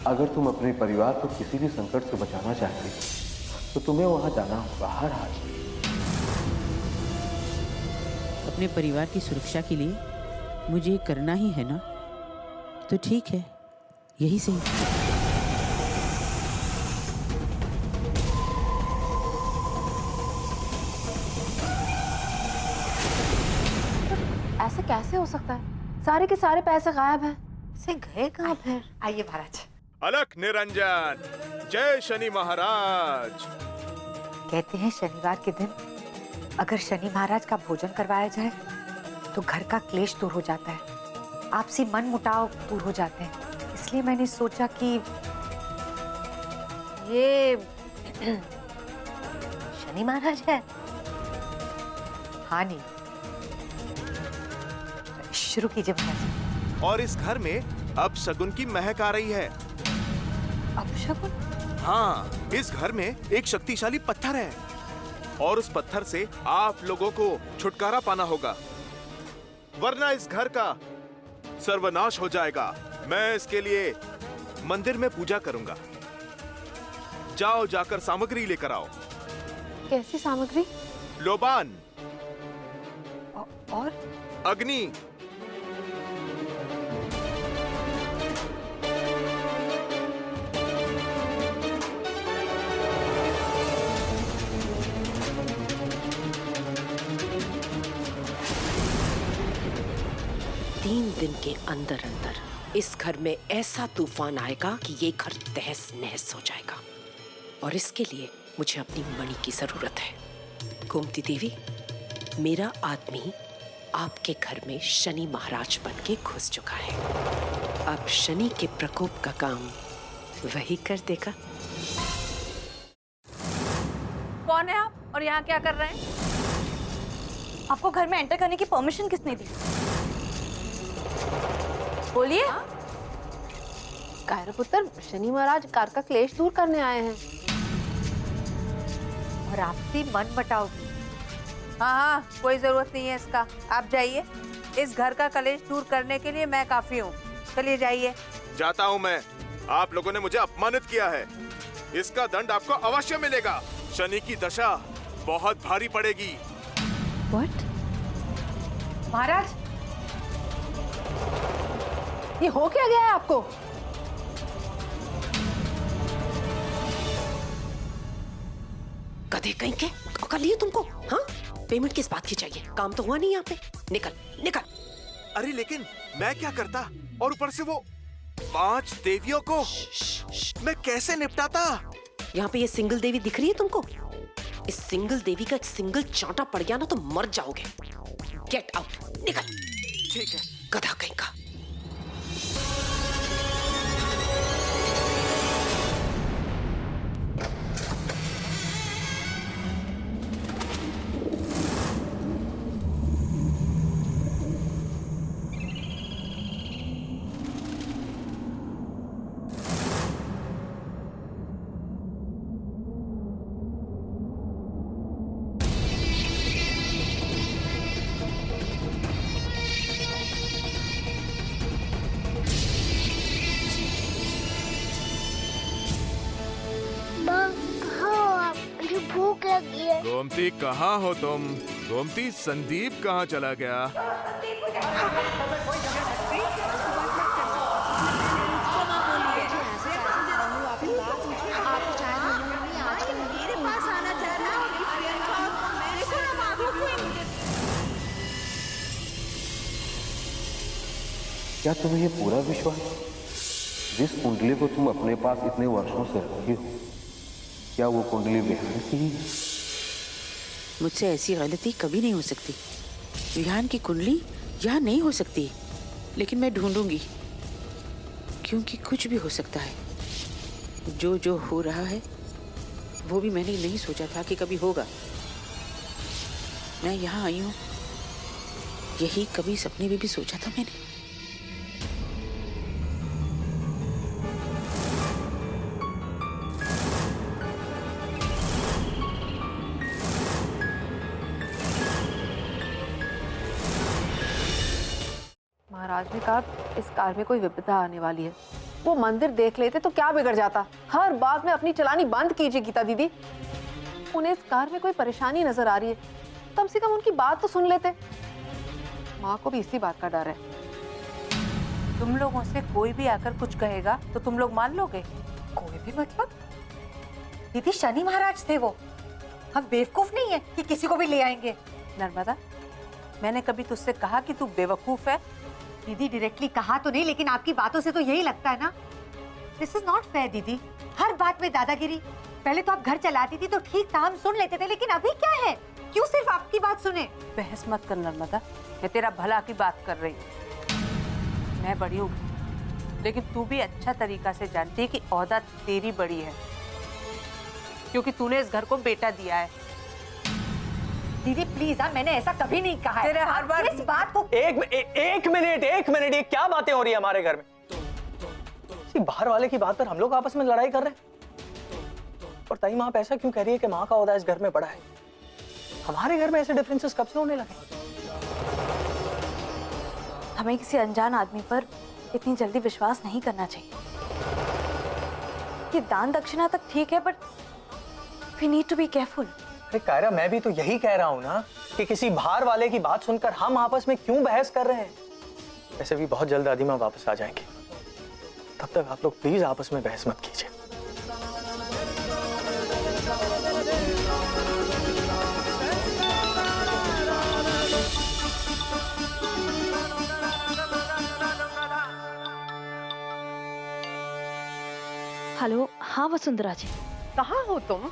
अगर तुम अपने परिवार को किसी भी संकट से बचाना चाहते हो तो तुम्हें वहां जाना होगा हर हाल में। अपने परिवार की सुरक्षा के लिए मुझे करना ही है ना, तो ठीक है, यही सही। ऐसे कैसे हो सकता है? सारे के सारे पैसे गायब हैं। से गए कहाँ फिर? आइए महाराज। अलख निरंजन, जय शनि महाराज। कहते हैं शनिवार के दिन अगर शनि महाराज का भोजन करवाया जाए तो घर का क्लेश दूर हो जाता है, आपसी मन मुटाव दूर हो जाते हैं। इसलिए मैंने सोचा कि ये शनि महाराज है। हाँ नहीं, शुरू कीजिए महाराज। और इस घर में अब शगुन की महक आ रही है। अब शगुन? हाँ, इस घर में एक शक्तिशाली पत्थर है और उस पत्थर से आप लोगों को छुटकारा पाना होगा, वरना इस घर का सर्वनाश हो जाएगा। मैं इसके लिए मंदिर में पूजा करूंगा। जाओ, जाकर सामग्री लेकर आओ। कैसी सामग्री? लोबान और अग्नि। तीन दिन के अंदर अंदर इस घर में ऐसा तूफान आएगा कि ये घर तहस नहस हो जाएगा, और इसके लिए मुझे अपनी मणि की जरूरत है। गोमती देवी, मेरा आदमी आपके घर में शनि महाराज बन के घुस चुका है। अब शनि के प्रकोप का काम वही कर देगा। कौन है आप और यहाँ क्या कर रहे हैं? आपको घर में एंटर करने की परमिशन किसने दी? बोलिए। कायरा पुत्र, शनि महाराज कार का क्लेश दूर करने आए हैं। और आपसी मन मुटाव भी। हाँ, कोई जरूरत नहीं है इसका। आप जाइए, इस घर का कलेश दूर करने के लिए मैं काफी हूँ। चलिए जाइए। जाता हूँ मैं। आप लोगों ने मुझे अपमानित किया है, इसका दंड आपको अवश्य मिलेगा। शनि की दशा बहुत भारी पड़ेगी। What? महाराज, ये हो क्या गया है आपको? गधे कहीं के अकल नहीं है तुमको? हाँ, पेमेंट किस बात की चाहिए? काम तो हुआ नहीं यहाँ पे। निकल निकल। अरे लेकिन मैं क्या करता, और ऊपर से वो 5 देवियों को मैं कैसे निपटाता? यहाँ पे ये सिंगल देवी दिख रही है तुमको? इस सिंगल देवी का एक सिंगल चांटा पड़ गया ना तो मर जाओगे। गेट आउट, निकल। ठीक है। गधा कहीं का। भूख लगी है। गोमती, कहाँ हो तुम? गोमती, संदीप कहाँ चला गया? क्या तुम्हें ये पूरा विश्वास है? जिस कुंडली को तुम अपने पास इतने वर्षों से रखी हो, क्या वो कुंडली विहान की ही है? मुझसे ऐसी गलती कभी नहीं हो सकती। विहान की कुंडली यहाँ नहीं हो सकती, लेकिन मैं ढूंढूंगी, क्योंकि कुछ भी हो सकता है। जो जो हो रहा है वो भी मैंने नहीं सोचा था कि कभी होगा। मैं यहाँ आई हूँ, यही कभी सपने में भी सोचा था मैंने? महाराज ने कहा इस कार में कोई विपदा आने वाली है। वो मंदिर देख लेते तो क्या बिगड़ जाता। हर बात में अपनी चलानी बंद कीजिए गीता दीदी। उन्हें इस कार में कोई परेशानी नजर आ रही है, कम से कम उनकी बात तो सुन लेते। माँ को भी इसी बात का डर है। तुम लोगों से कोई भी आकर कुछ कहेगा तो तुम लोग मान लोगे? कोई भी मतलब? दीदी शनि महाराज थे वो, हम बेवकूफ नहीं है कि किसी को भी ले आएंगे। नर्मदा, मैंने कभी तुझसे कहा कि तू बेवकूफ है? दीदी डायरेक्टली कहा तो नहीं, लेकिन आपकी बातों से तो यही लगता है ना। दिस इज नॉट फेयर दीदी, हर बात में दादागिरी। पहले तो आप घर चलाती थी तो ठीक था, हम सुन लेते थे, लेकिन अभी क्या है? क्यों सिर्फ आपकी बात सुने? बहस मत कर नर्मदा, मैं तेरा भला की बात कर रही हूँ। मैं बड़ी हूँ, लेकिन तू भी अच्छा तरीका से जानती है कि औहदा तेरी बड़ी है, क्योंकि तूने इस घर को बेटा दिया है। दीदी प्लीज, मैंने ऐसा कभी नहीं कहा है। तेरे हर बार इस बात को एक मिनट, ये क्या बातें हो रही है हमारे घर में? किसी बाहर वाले की बात पर हम लोग आपस में लड़ाई कर रहे हैं। और ताईमा आप ऐसा क्यों कह रही है कि माँ का ओहदा इस घर में बड़ा है? हमारे घर में ऐसे डिफरेंसेस कब से होने लगे? हमें किसी अनजान आदमी पर इतनी जल्दी विश्वास नहीं करना चाहिए। ये दान दक्षिणा तक ठीक है, but we need to be careful. अरे कायरा, मैं भी तो यही कह रहा हूँ ना कि किसी बाहर वाले की बात सुनकर हम आपस में क्यों बहस कर रहे हैं? वैसे भी बहुत जल्द आदिमा वापस आ जाएंगे, तब तक आप लोग प्लीज आपस में बहस मत कीजिए। हेलो, हाँ वसुंधरा जी। कहाँ हो तुम?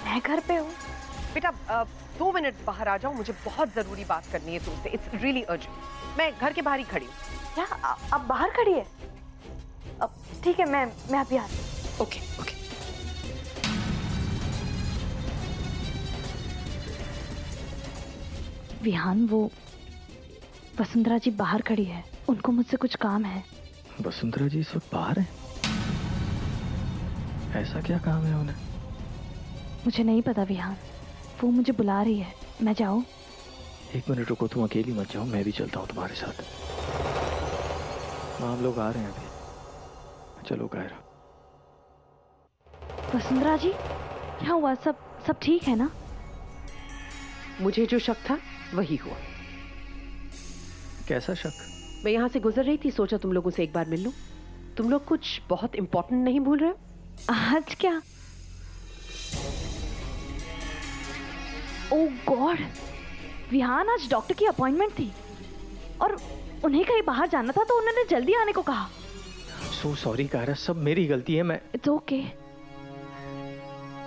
मैं घर पे हूँ। बेटा 2 मिनट बाहर आ जाओ, मुझे बहुत जरूरी बात करनी है तुमसे। It's really urgent. मैं घर के बाहर ही खड़ी हूँ। क्या आप बाहर खड़ी है? अब ठीक है, मैं अभी आती हूँ। Okay okay. विहान, वो वसुंधरा जी बाहर खड़ी है, उनको मुझसे कुछ काम है। वसुंधरा जी इस वक्त बाहर है? ऐसा क्या काम है उन्हें? मुझे नहीं पता विहान, वो मुझे बुला रही है। मैं जाऊँ? 1 मिनट रुको, तुम अकेली मत जाओ, मैं भी चलता हूँ तुम्हारे साथ। हम लोग आ रहे हैं अभी। चलो कायरा। वसुंधरा जी, क्या हुआ? सब ठीक है ना? मुझे जो शक था वही हुआ। कैसा शक? मैं यहाँ से गुजर रही थी, सोचा तुम लोगों से एक बार मिल लूं। तुम लोग कुछ बहुत इंपॉर्टेंट नहीं भूल रहे हो? आज क्या? ओह गॉड, विहान, आज डॉक्टर की अपॉइंटमेंट थी और उन्हें कहीं बाहर जाना था, तो उन्होंने जल्दी आने को कहा। सो सॉरी कायरा, सब मेरी गलती है। मैं इट्स ओके।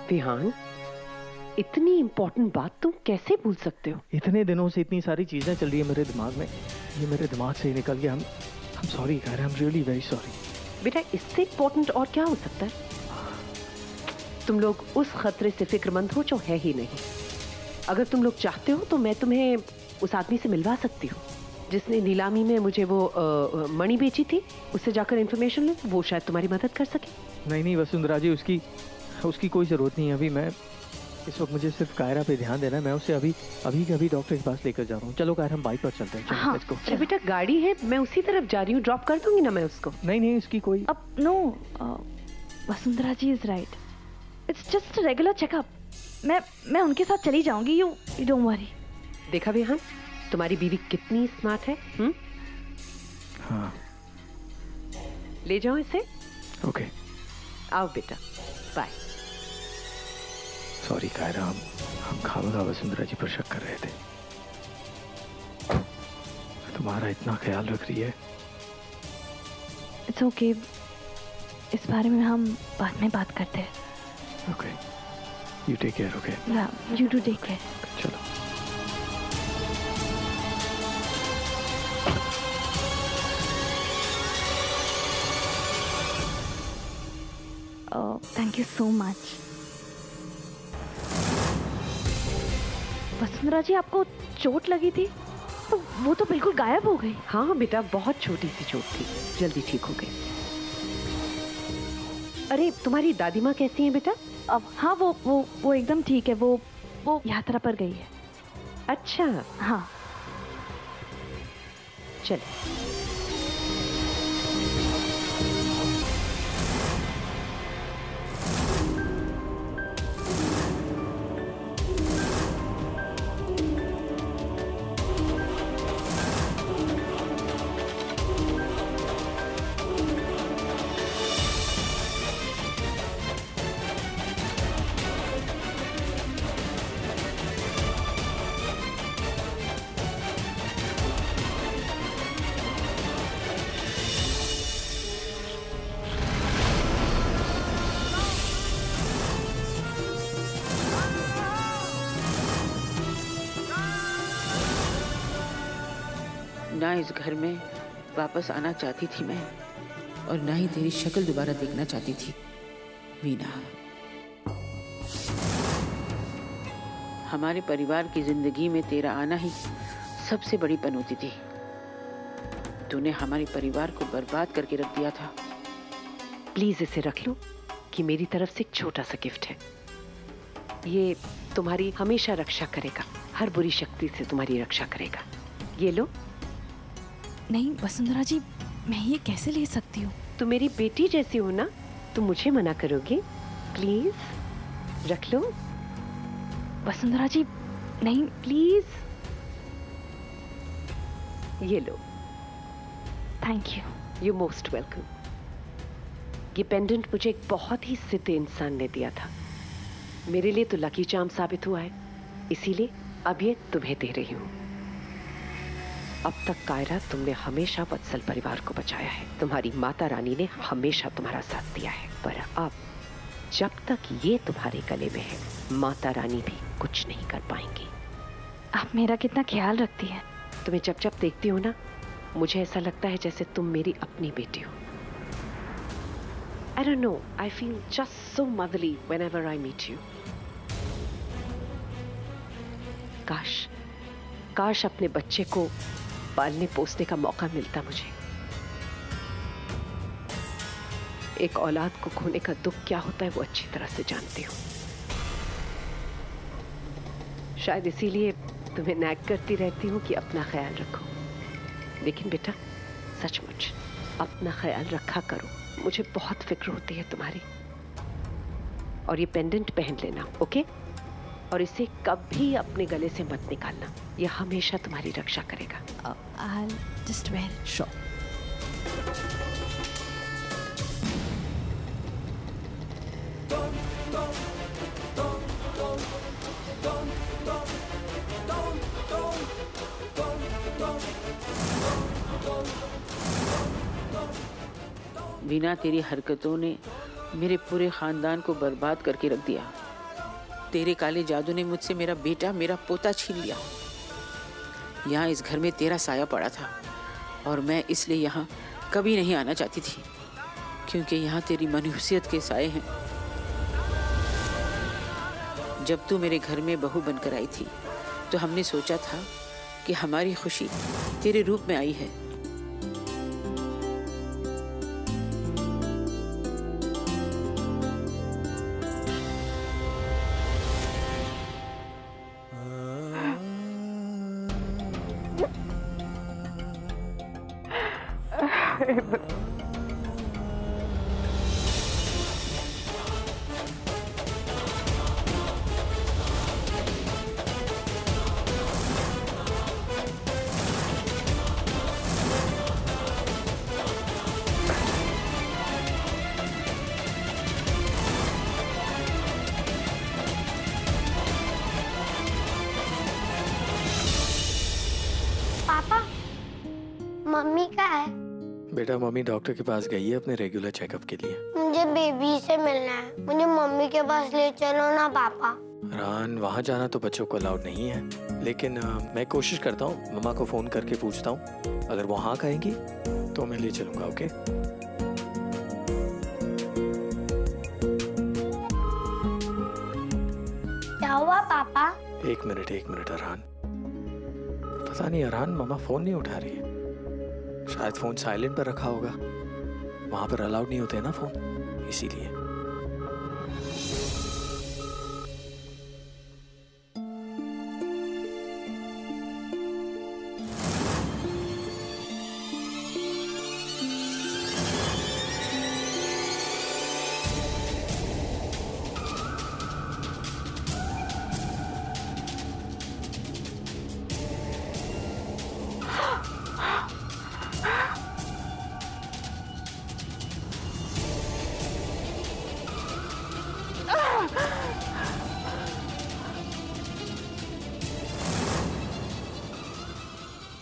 विहान, इतनी इंपॉर्टेंट बात तुम कैसे भूल सकते हो? इतने दिनों से इतनी सारी चीजें चल रही है मेरे दिमाग में, ये मेरे दिमाग से ही निकल गया। I'm sorry Kiara, I'm really very sorry। बेटा, इससे इंपॉर्टेंट और क्या हो सकता है? तुम लोग उस खतरे से फिक्रमंद हो जो है ही नहीं। अगर तुम लोग चाहते हो तो मैं तुम्हें उस आदमी से मिलवा सकती हूँ जिसने नीलामी में मुझे वो मणि बेची थी। उससे जाकर इन्फॉर्मेशन ले, वो शायद तुम्हारी मदद कर सके। नहीं वसुंधरा जी, उसकी कोई जरूरत नहीं है। अभी मैं इस वक्त मुझे सिर्फ कायरा पे ध्यान देना है। मैं उसे अभी के अभी डॉक्टर के पास लेकर जा रहा हूँ। चलो कायरा, हम बाइक पर चलते हैं। हाँ, लेट्स गो। अरे बेटा, गाड़ी है, मैं उसी तरफ जा रही हूँ, ड्रॉप कर दूंगी ना मैं उसको। नहीं उसकी कोई अब no, Vasundhara ji is right, it's just a regular checkup. मैं उनके साथ चली जाऊंगी। You don't worry. देखा विहान, तुम्हारी बीवी कितनी स्मार्ट है। हाँ, ले जाओ इसे। ओके, आओ बेटा, बाय। सॉरी कायरा, हम खामखा वसुंधरा जी पर शक कर रहे थे। तुम्हारा इतना ख्याल रख रही है, इट्स ओके, इस बारे में हम बाद में बात करते हैं। Okay, you take care. Okay, या यू डू टेक केयर। चलो। Thank you so much. Vasundhara ji, आपको चोट लगी थी तो वो तो बिल्कुल गायब हो गई। हाँ बेटा, बहुत छोटी सी चोट थी, जल्दी ठीक हो गई। अरे तुम्हारी दादी माँ कैसी हैं बेटा? अब हाँ, वो एकदम ठीक है। वो यात्रा पर गई है। अच्छा, हाँ। चल। ना इस घर में वापस आना चाहती थी मैं, और ना ही तेरी शक्ल दोबारा देखना चाहती थी वीना। हमारे परिवार की जिंदगी में तेरा आना ही सबसे बड़ी पनौती थी। तूने हमारे परिवार को बर्बाद करके रख दिया था। प्लीज इसे रख लो कि मेरी तरफ से एक छोटा सा गिफ्ट है। ये तुम्हारी हमेशा रक्षा करेगा, हर बुरी शक्ति से तुम्हारी रक्षा करेगा। ये लो। नहीं वसुंधरा जी, मैं ये कैसे ले सकती हूँ? तुम मेरी बेटी जैसी हो ना, तुम मुझे मना करोगे? प्लीज रख लो। वसुंधरा जी नहीं। प्लीज ये लो। Thank you. You most welcome. ये पेंडेंट मुझे एक बहुत ही सिद्ध इंसान ने दिया था। मेरे लिए तो लकी चार्म साबित हुआ है, इसीलिए अब ये तुम्हें दे रही हूँ। अब तक कायरा, तुमने हमेशा वत्सल परिवार को बचाया है। तुम्हारी माता रानी ने हमेशा तुम्हारा साथ दिया है, पर अब जब तक ये तुम्हारे गले में है, माता रानी भी कुछ नहीं कर पाएंगी। आप मेरा कितना ख्याल रखती हैं। तुम्हें जब जब देखती हूँ ना, मुझे ऐसा लगता है जैसे तुम मेरी अपनी बेटी हो। I don't know, I feel just so motherly whenever I meet you. काश अपने बच्चे को पालने पोसने का मौका मिलता मुझे। एक औलाद को खोने का दुख क्या होता है वो अच्छी तरह से जानती हूँ। शायद इसीलिए तुम्हें नैग करती रहती हूँ कि अपना ख्याल रखो। लेकिन बेटा, सचमुच अपना ख्याल रखा करो, मुझे बहुत फिक्र होती है तुम्हारी। और ये पेंडेंट पहन लेना, ओके? और इसे कभी अपने गले से मत निकालना, यह हमेशा तुम्हारी रक्षा करेगा। I'll just wear it. Sure. Veena, तेरी हरकतों ने मेरे पूरे खानदान को बर्बाद करके रख दिया। तेरे काले जादू ने मुझसे मेरा बेटा, मेरा पोता छीन लिया। यहाँ इस घर में तेरा साया पड़ा था, और मैं इसलिए यहाँ कभी नहीं आना चाहती थी, क्योंकि यहाँ तेरी मनहूसियत के साए हैं। जब तू मेरे घर में बहू बनकर आई थी, तो हमने सोचा था कि हमारी खुशी तेरे रूप में आई है। पापा, मम्मी का है? बेटा मम्मी डॉक्टर के पास गई है अपने रेगुलर चेकअप के लिए। मुझे बेबी से मिलना है, मुझे मम्मी के पास ले चलो ना पापा। रान, वहाँ जाना तो बच्चों को अलाउड नहीं है, लेकिन मैं कोशिश करता हूँ, मम्मा को फोन करके पूछता हूँ, अगर वो हाँ कहेंगी तो मैं ले चलूंगा। ओके? क्या हुआ पापा? एक मिनट अरहान। पता नहीं अरहान, मम्मा फोन नहीं उठा रही है, शायद फोन साइलेंट पर रखा होगा। वहां पर अलाउड नहीं होते ना फोन, इसीलिए।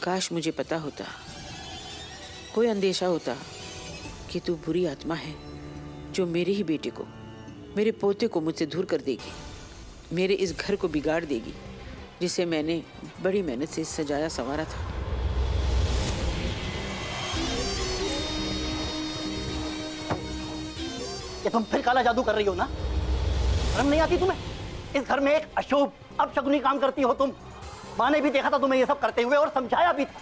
काश मुझे पता होता, कोई अंदेशा होता कि तू बुरी आत्मा है जो मेरे ही बेटे को, मेरे पोते को मुझसे दूर कर देगी, मेरे इस घर को बिगाड़ देगी जिसे मैंने बड़ी मेहनत से सजाया संवारा था। ये तुम फिर काला जादू कर रही हो ना? शर्म नहीं आती तुम्हें? इस घर में एक अशुभ अपशकुनी काम करती हो तुम। माँ ने भी देखा था तुम्हें ये सब करते हुए और समझाया भी था,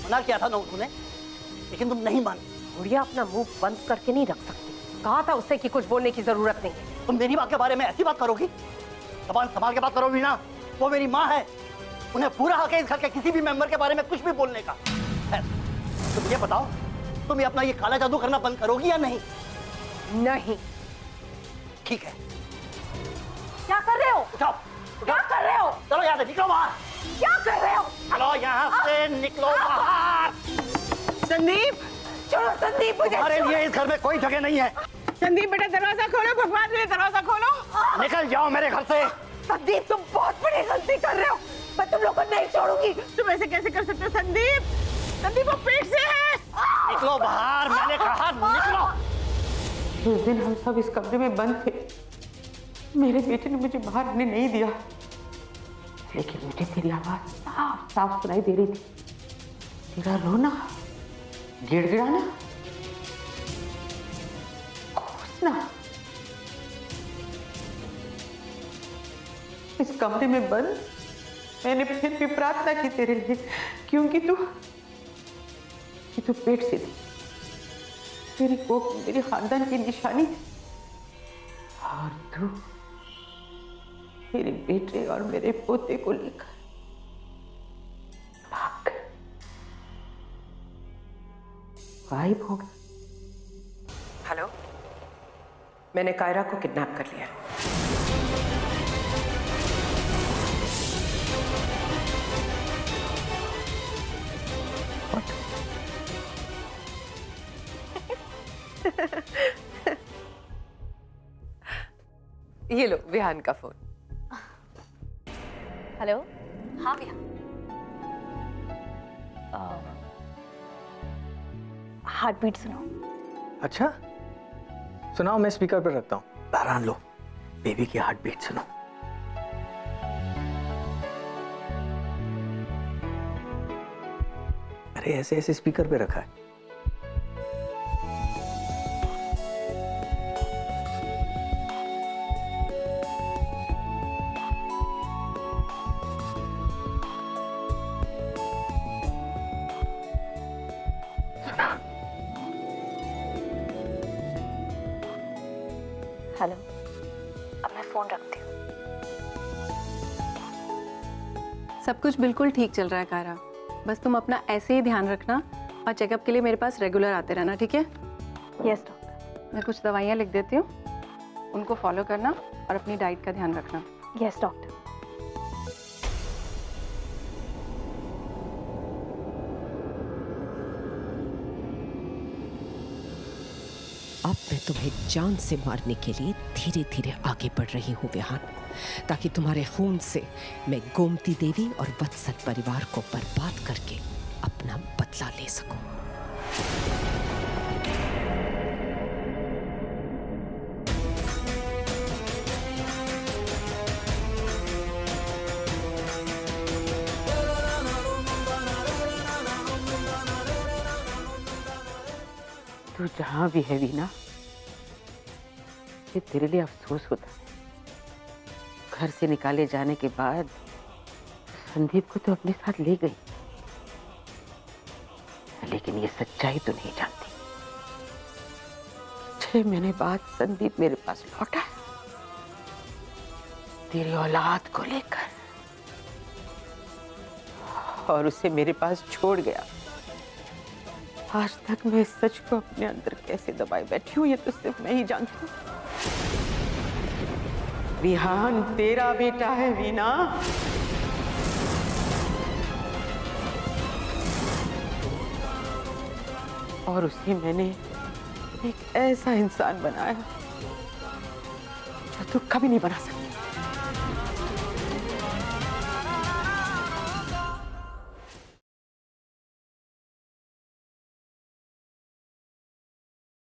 मना किया था ना उन्होंने, लेकिन तुम नहीं मानी। गुड़िया अपना मुंह बंद करके नहीं रख सकती। कहा था उससे कि कुछ बोलने की जरूरत नहीं है। तुम मेरी माँ के बारे में ऐसी बात करोगी? जबान संभाल के बात करोगी ना? वो मेरी माँ है, उन्हें पूरा हक है इस घर के किसी भी मेंबर के बारे में कुछ भी बोलने का। तुम ये बताओ, तुम ये अपना ये काला जादू करना बंद करोगी या नहीं? नहीं। ठीक है। क्या कर रहे हो? जाओ। क्या कर रहे हो? चलो यहाँ से निकलो बाहर। क्या कर रहे हो? चलो यहाँ से निकलो बाहर। संदीप, छोड़ो संदीप मुझे। तुम्हारे लिए इस घर में कोई जगह नहीं है। संदीप बेटा दरवाजा खोलो, भगवान के लिए दरवाजा खोलो। निकल जाओ मेरे घर से। संदीप तुम बहुत बड़ी गलती कर रहे हो, मैं तुम लोग को नहीं छोड़ूंगी। तुम ऐसे कैसे कर सकते हो संदीप? संदीप वो पेट से है। निकलो बाहर, मैंने कहा निकलो। उस दिन हम सब इस कमरे में बंद थे, मेरे बेटे ने मुझे बाहर आने नहीं दिया, लेकिन मुझे तेरी आवाज साफ साफ सुनाई दे रही थी। तेरा रोना, गिड़गिड़ाना, कोसना। इस कमरे में बंद मैंने फिर भी प्रार्थना की तेरे लिए, क्योंकि तू पेट से थी, तेरी कोख मेरे खानदान की निशानी थी, और तू मेरे बेटे और मेरे पोते को लेकर भाग गायब हो गया। हेलो, मैंने कायरा को किडनैप कर लिया। ये लो विहान का फोन। हेलो। हाँ भैया। हार्ट बीट सुनो। अच्छा सुनाओ, मैं स्पीकर पर रखता हूँ। अरहान लो, बेबी की हार्ट बीट सुनो। अरे ऐसे ऐसे स्पीकर पे रखा है। हेलो, अब मैं फोन रखती हूँ। सब कुछ बिल्कुल ठीक चल रहा है कायरा, बस तुम अपना ऐसे ही ध्यान रखना और चेकअप के लिए मेरे पास रेगुलर आते रहना, ठीक है? Yes doctor. मैं कुछ दवाइयाँ लिख देती हूँ, उनको फॉलो करना और अपनी डाइट का ध्यान रखना। Yes doctor. अब मैं तुम्हें जान से मारने के लिए धीरे धीरे आगे बढ़ रही हूँ विहान, ताकि तुम्हारे खून से मैं गोमती देवी और वत्सल परिवार को बर्बाद करके अपना बदला ले सकूं। तू जहां भी है वीना, ये तेरे लिए अफसोस होता है। घर से निकाले जाने के बाद संदीप को तो अपने साथ ले गई, लेकिन ये सच्चाई तो नहीं जानती। 6 महीने बाद संदीप मेरे पास लौटा है तेरी औलाद को लेकर, और उसे मेरे पास छोड़ गया। आज तक मैं इस सच को अपने अंदर कैसे दबाए बैठी हूँ, ये तो सिर्फ मैं ही जानती हूँ। विहान तेरा बेटा है वीना, और उसे मैंने एक ऐसा इंसान बनाया जो तू कभी नहीं बना सकती।